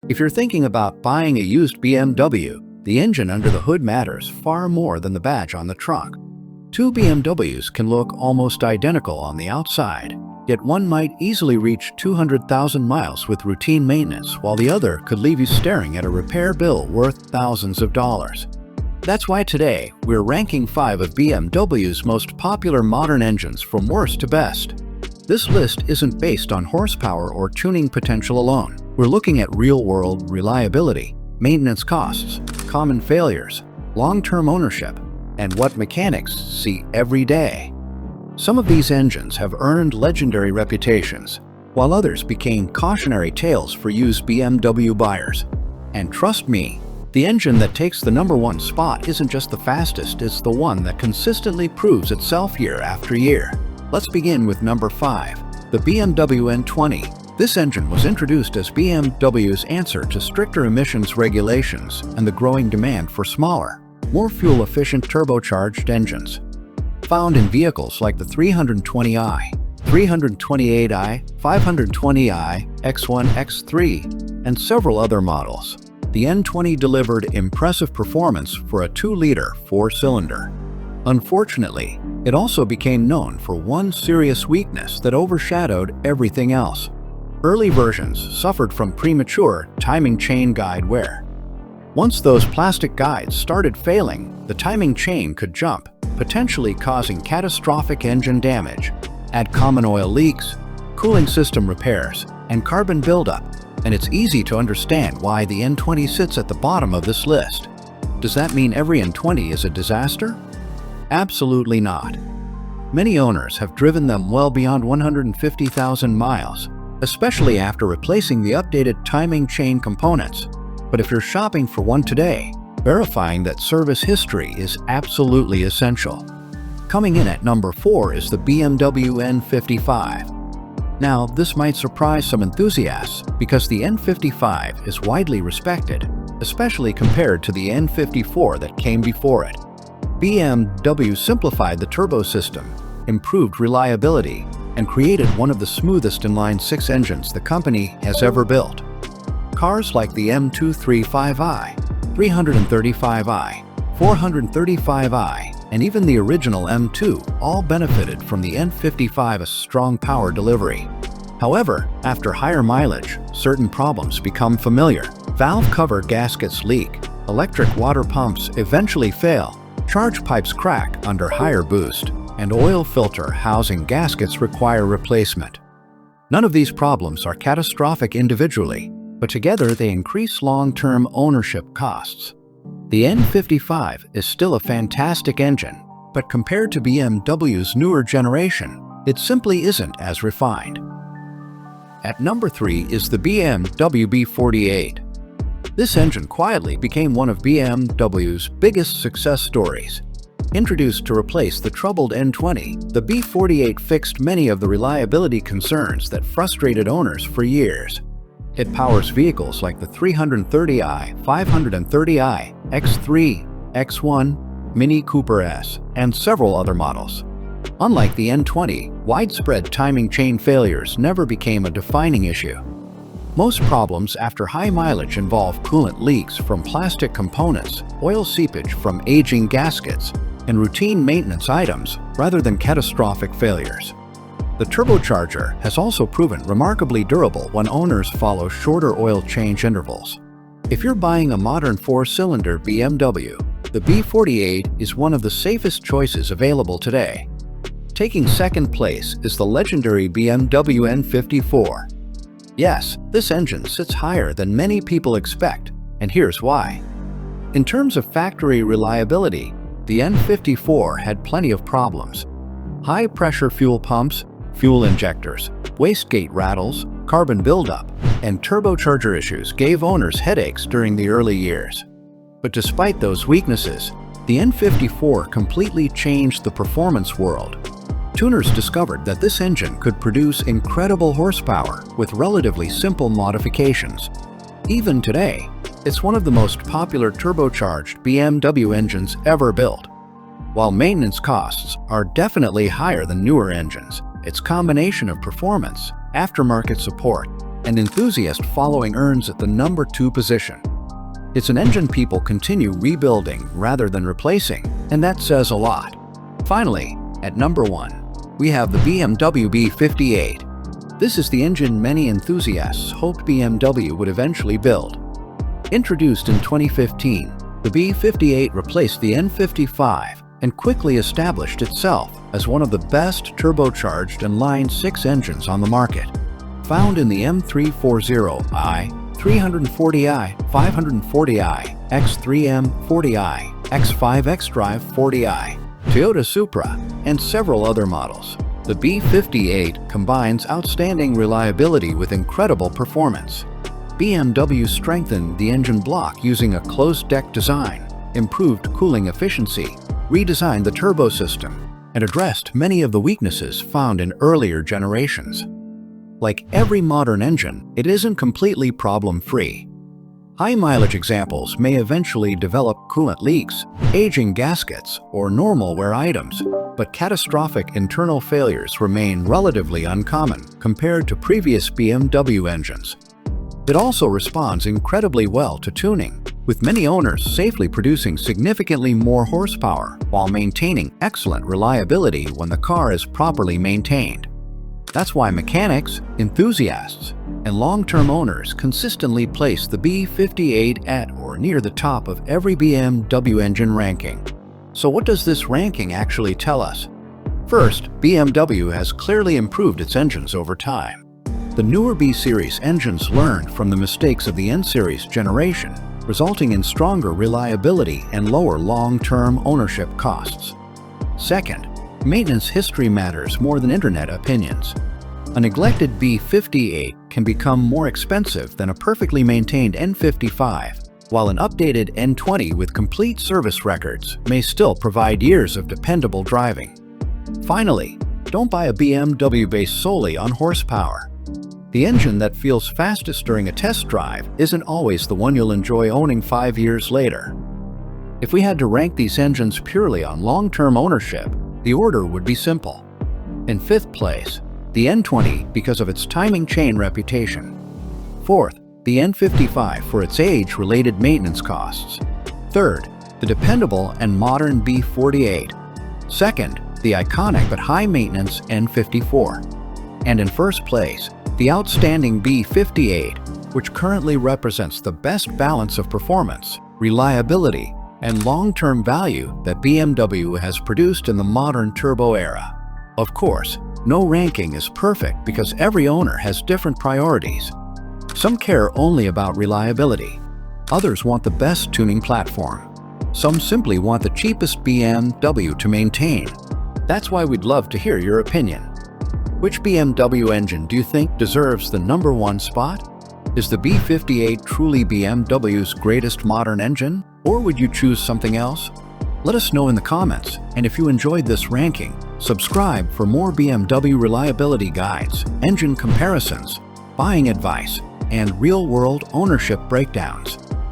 If you're thinking about buying a used BMW, the engine under the hood matters far more than the badge on the trunk. Two BMWs can look almost identical on the outside, yet one might easily reach 200,000 miles with routine maintenance, while the other could leave you staring at a repair bill worth thousands of dollars. That's why today, we're ranking 5 of BMW's most popular modern engines from worst to best. This list isn't based on horsepower or tuning potential alone. We're looking at real-world reliability, maintenance costs, common failures, long-term ownership, and what mechanics see every day. Some of these engines have earned legendary reputations, while others became cautionary tales for used BMW buyers. And trust me, the engine that takes the #1 spot isn't just the fastest, it's the one that consistently proves itself year after year. Let's begin with number 5, the BMW N20. This engine was introduced as BMW's answer to stricter emissions regulations and the growing demand for smaller, more fuel-efficient turbocharged engines. Found in vehicles like the 320i, 328i, 520i, X1, X3, and several other models, the N20 delivered impressive performance for a 2-liter 4-cylinder. Unfortunately, it also became known for one serious weakness that overshadowed everything else. Early versions suffered from premature timing chain guide wear. Once those plastic guides started failing, the timing chain could jump, potentially causing catastrophic engine damage. Add common oil leaks, cooling system repairs, and carbon buildup, and it's easy to understand why the N20 sits at the bottom of this list. Does that mean every N20 is a disaster? Absolutely not. Many owners have driven them well beyond 150,000 miles, especially after replacing the updated timing chain components. But if you're shopping for one today, verifying that service history is absolutely essential. Coming in at number 4 is the BMW N55. Now, this might surprise some enthusiasts because the N55 is widely respected, especially compared to the N54 that came before it. BMW simplified the turbo system, improved reliability, and created one of the smoothest inline-6 engines the company has ever built. Cars like the M235i, 335i, 435i, and even the original M2 all benefited from the N55's strong power delivery. However, after higher mileage, certain problems become familiar. Valve cover gaskets leak, electric water pumps eventually fail, charge pipes crack under higher boost, and oil filter housing gaskets require replacement. None of these problems are catastrophic individually, but together they increase long-term ownership costs. The N55 is still a fantastic engine, but compared to BMW's newer generation, it simply isn't as refined. At number 3 is the BMW B48. This engine quietly became one of BMW's biggest success stories. Introduced to replace the troubled N20, the B48 fixed many of the reliability concerns that frustrated owners for years. It powers vehicles like the 330i, 530i, X3, X1, Mini Cooper S, and several other models. Unlike the N20, widespread timing chain failures never became a defining issue. Most problems after high mileage involve coolant leaks from plastic components, oil seepage from aging gaskets, and routine maintenance items rather than catastrophic failures. The turbocharger has also proven remarkably durable when owners follow shorter oil change intervals. If you're buying a modern 4-cylinder BMW, the B48 is one of the safest choices available today. Taking second place is the legendary BMW N54. Yes, this engine sits higher than many people expect, and here's why. In terms of factory reliability, the N54 had plenty of problems. High-pressure fuel pumps, fuel injectors, wastegate rattles, carbon buildup, and turbocharger issues gave owners headaches during the early years. But despite those weaknesses, the N54 completely changed the performance world. Tuners discovered that this engine could produce incredible horsepower with relatively simple modifications. Even today, it's one of the most popular turbocharged BMW engines ever built. While maintenance costs are definitely higher than newer engines, its combination of performance, aftermarket support, and enthusiast following earns at the number 2 position. It's an engine people continue rebuilding rather than replacing, and that says a lot. Finally, at number 1, we have the BMW B58. This is the engine many enthusiasts hoped BMW would eventually build. Introduced in 2015, the B58 replaced the N55 and quickly established itself as one of the best turbocharged inline 6 engines on the market. Found in the M340i, 340i, 540i, X3M 40i, X5 xDrive 40i, Toyota Supra, and several other models, the B58 combines outstanding reliability with incredible performance. BMW strengthened the engine block using a closed-deck design, improved cooling efficiency, redesigned the turbo system, and addressed many of the weaknesses found in earlier generations. Like every modern engine, it isn't completely problem-free. High-mileage examples may eventually develop coolant leaks, aging gaskets, or normal wear items, but catastrophic internal failures remain relatively uncommon compared to previous BMW engines. It also responds incredibly well to tuning, with many owners safely producing significantly more horsepower while maintaining excellent reliability when the car is properly maintained. That's why mechanics, enthusiasts, and long-term owners consistently place the B58 at or near the top of every BMW engine ranking. So what does this ranking actually tell us? First, BMW has clearly improved its engines over time. The newer B-Series engines learned from the mistakes of the N-Series generation, resulting in stronger reliability and lower long-term ownership costs. Second, maintenance history matters more than internet opinions. A neglected B58 can become more expensive than a perfectly maintained N55, while an updated N20 with complete service records may still provide years of dependable driving. Finally, don't buy a BMW based solely on horsepower. The engine that feels fastest during a test drive isn't always the one you'll enjoy owning 5 years later. If we had to rank these engines purely on long-term ownership, the order would be simple. In 5th place, the N20 because of its timing chain reputation. 4th, the N55 for its age-related maintenance costs. 3rd, the dependable and modern B48. 2nd, the iconic but high-maintenance N54. And in 1st place, the outstanding B58, which currently represents the best balance of performance, reliability, and long-term value that BMW has produced in the modern turbo era. Of course, no ranking is perfect because every owner has different priorities. Some care only about reliability. Others want the best tuning platform. Some simply want the cheapest BMW to maintain. That's why we'd love to hear your opinion. Which BMW engine do you think deserves the number 1 spot? Is the B58 truly BMW's greatest modern engine, or would you choose something else? Let us know in the comments, and if you enjoyed this ranking, subscribe for more BMW reliability guides, engine comparisons, buying advice, and real-world ownership breakdowns.